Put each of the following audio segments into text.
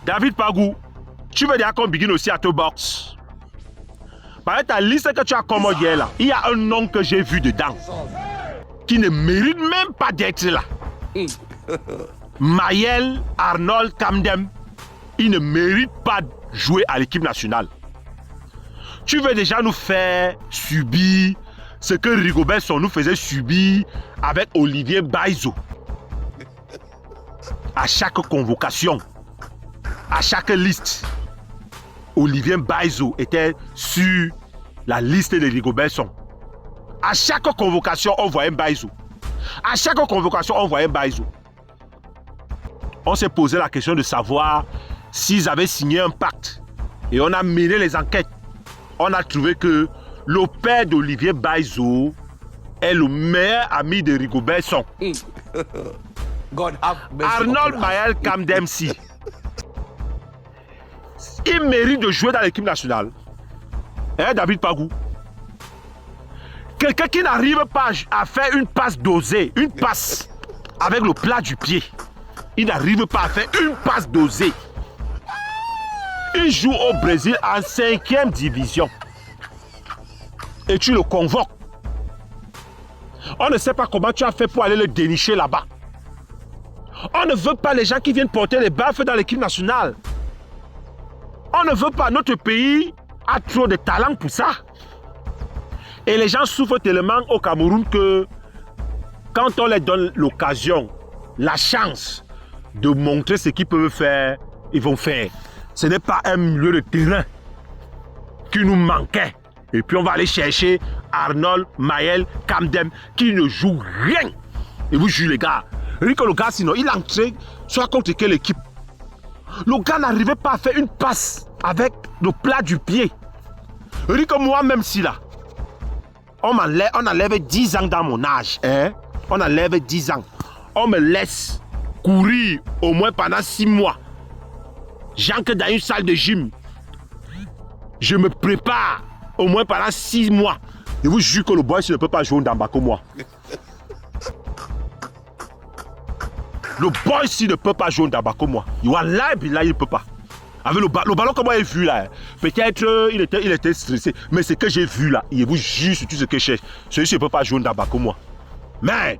David Pagou, tu veux dire qu'on begin aussi à te boxe. Par ta liste que tu as commandée là, il y a un nom que j'ai vu dedans qui ne mérite même pas d'être là. Mayel Arnold Kamdem, il ne mérite pas de jouer à l'équipe nationale. Tu veux déjà nous faire subir ce que Rigobert Song nous faisait subir avec Olivier Baïzo. À chaque convocation, à chaque liste, Olivier Baïzo était sur la liste de Rigobert Song. À chaque convocation, on voyait Baïzo. À chaque convocation, on voyait Baïzo. On s'est posé la question de savoir s'ils avaient signé un pacte. Et on a mené les enquêtes. On a trouvé que le père d'Olivier Baïzo est le meilleur ami de Rigobert Song. Arnold Mayel Kamdem si. Il mérite de jouer dans l'équipe nationale. Hein, David Pagou? Quelqu'un qui n'arrive pas à faire une passe dosée, une passe avec le plat du pied. Il n'arrive pas à faire une passe dosée. Il joue au Brésil en 5e division. Et tu le convoques. On ne sait pas comment tu as fait pour aller le dénicher là-bas. On ne veut pas les gens qui viennent porter les baffes dans l'équipe nationale. On ne veut pas. Notre pays a trop de talent pour ça. Et les gens souffrent tellement au Cameroun que quand on leur donne l'occasion, la chance de montrer ce qu'ils peuvent faire, ils vont faire. Ce n'est pas un milieu de terrain qui nous manquait. Et puis on va aller chercher Arnold Mayel Kamdem qui ne joue rien. Et vous jugez les gars. Que le gars sinon il entrait soit contre quelle équipe. Le gars n'arrivait pas à faire une passe avec le plat du pied. Que moi même si là, on enlève 10 ans dans mon âge. Hein? On enlève 10 ans. On me laisse courir au moins pendant 6 mois. J'entre dans une salle de gym. Je me prépare au moins pendant 6 mois. Je vous jure que le boy ne peut pas jouer dans comme moi. Le boy ne peut pas jouer dans comme moi. Il ne peut pas. Avec le ballon comme moi j'ai vu là. Peut-être il était stressé. Mais ce que j'ai vu là, il vous jure sur tout ce que je cherche. Celui-ci ne peut pas jouer dans comme moi. Mais,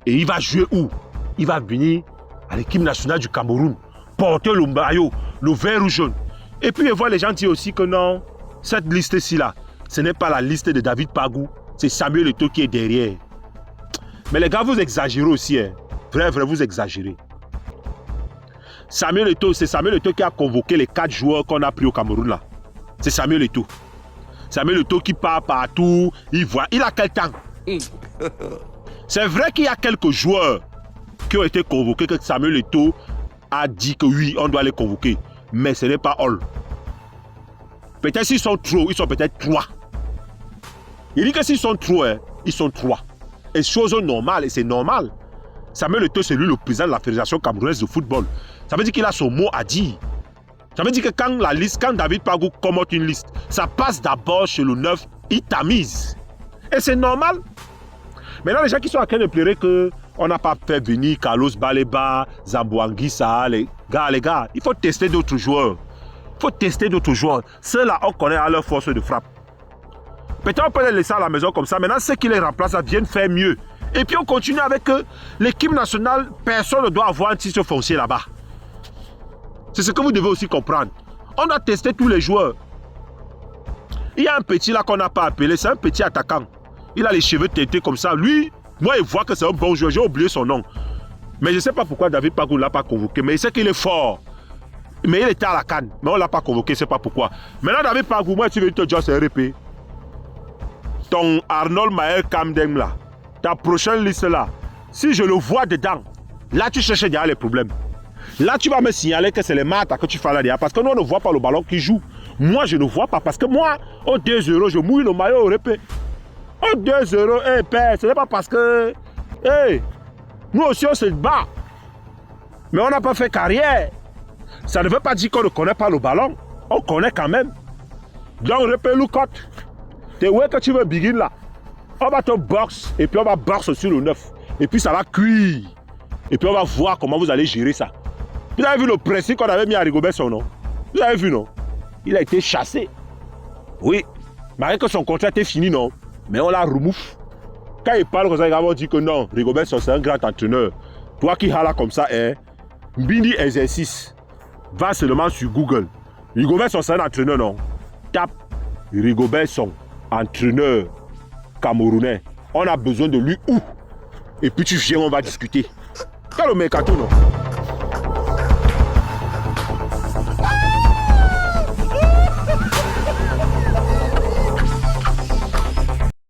et il va jouer où? Il va venir à l'équipe nationale du Cameroun. Porter le maillot, le vert ou jaune. Et puis il voit les gens dire aussi que non, cette liste-ci là, ce n'est pas la liste de David Pagou. C'est Samuel Eto'o qui est derrière. Mais les gars, vous exagérez aussi. Hein. Vrai, vous exagérez. Samuel Eto'o, c'est Samuel Eto'o qui a convoqué les 4 joueurs qu'on a pris au Cameroun là. C'est Samuel Eto'o. Samuel Eto'o qui part partout, il voit. Il a quel temps? C'est vrai qu'il y a quelques joueurs qui ont été convoqués que Samuel Eto'o a dit que oui, on doit les convoquer. Mais ce n'est pas all. Peut-être s'ils sont trop, ils sont peut-être 3. Il dit que s'ils sont trop, hein, ils sont 3. Et chose normale, et c'est normal. Samuel Eto'o, c'est lui le président de la Fédération camerounaise de football. Ça veut dire qu'il a son mot à dire. Ça veut dire que quand David Pagou commente une liste, ça passe d'abord chez le 9, il tamise. Et c'est normal. Maintenant, les gens qui sont en train de pleurer qu'on n'a pas fait venir Carlos Baleba, Zambo Anguissa, les gars, il faut tester d'autres joueurs. Il faut tester d'autres joueurs. Ceux-là, on connaît à leur force de frappe. Peut-être on peut les laisser à la maison comme ça. Maintenant, ceux qui les remplacent viennent faire mieux. Et puis on continue avec l'équipe nationale. Personne ne doit avoir un titre foncier là-bas. C'est ce que vous devez aussi comprendre. On a testé tous les joueurs. Il y a un petit là qu'on n'a pas appelé. C'est un petit attaquant. Il a les cheveux teintés comme ça. Lui, moi, il voit que c'est un bon joueur. J'ai oublié son nom. Mais je ne sais pas pourquoi David Pagou ne l'a pas convoqué. Mais il sait qu'il est fort. Mais il était à la CAN. Mais on ne l'a pas convoqué. Je ne sais pas pourquoi. Maintenant, David Pagou, moi, tu veux te dire, c'est RP. Ton Arnold Mayel Kamdem là. Ta prochaine liste là, si je le vois dedans, là tu cherches derrière les problèmes. Là tu vas me signaler que c'est les maths que tu fais là derrière. Parce que nous on ne voit pas le ballon qui joue. Moi je ne vois pas. Parce que moi, au 2-0, je mouille le maillot au répé. Au 2-0, hey, père, ce n'est pas parce que. Hey, nous aussi on se bat. Mais on n'a pas fait carrière. Ça ne veut pas dire qu'on ne connaît pas le ballon. On connaît quand même. Donc répé Loukotte. T'es où que tu veux begin là? On va te boxe et puis on va boxe sur le 9. Et puis ça va cuire. Et puis on va voir comment vous allez gérer ça. Vous avez vu le pressing qu'on avait mis à Rigobert Song, non? Vous avez vu, non? Il a été chassé. Oui. Malgré que son contrat était fini, non? Mais on l'a remouf. Quand il parle comme ça, il va dire que non, Rigobert Song, c'est un grand entraîneur. Toi qui hala comme ça, Mbindi exercice. Va seulement sur Google. Rigobert Song, c'est un entraîneur, non? Tape Rigobert Song, entraîneur camerounais. On a besoin de lui où? Et puis tu viens, on va discuter. Quel le mercato, non?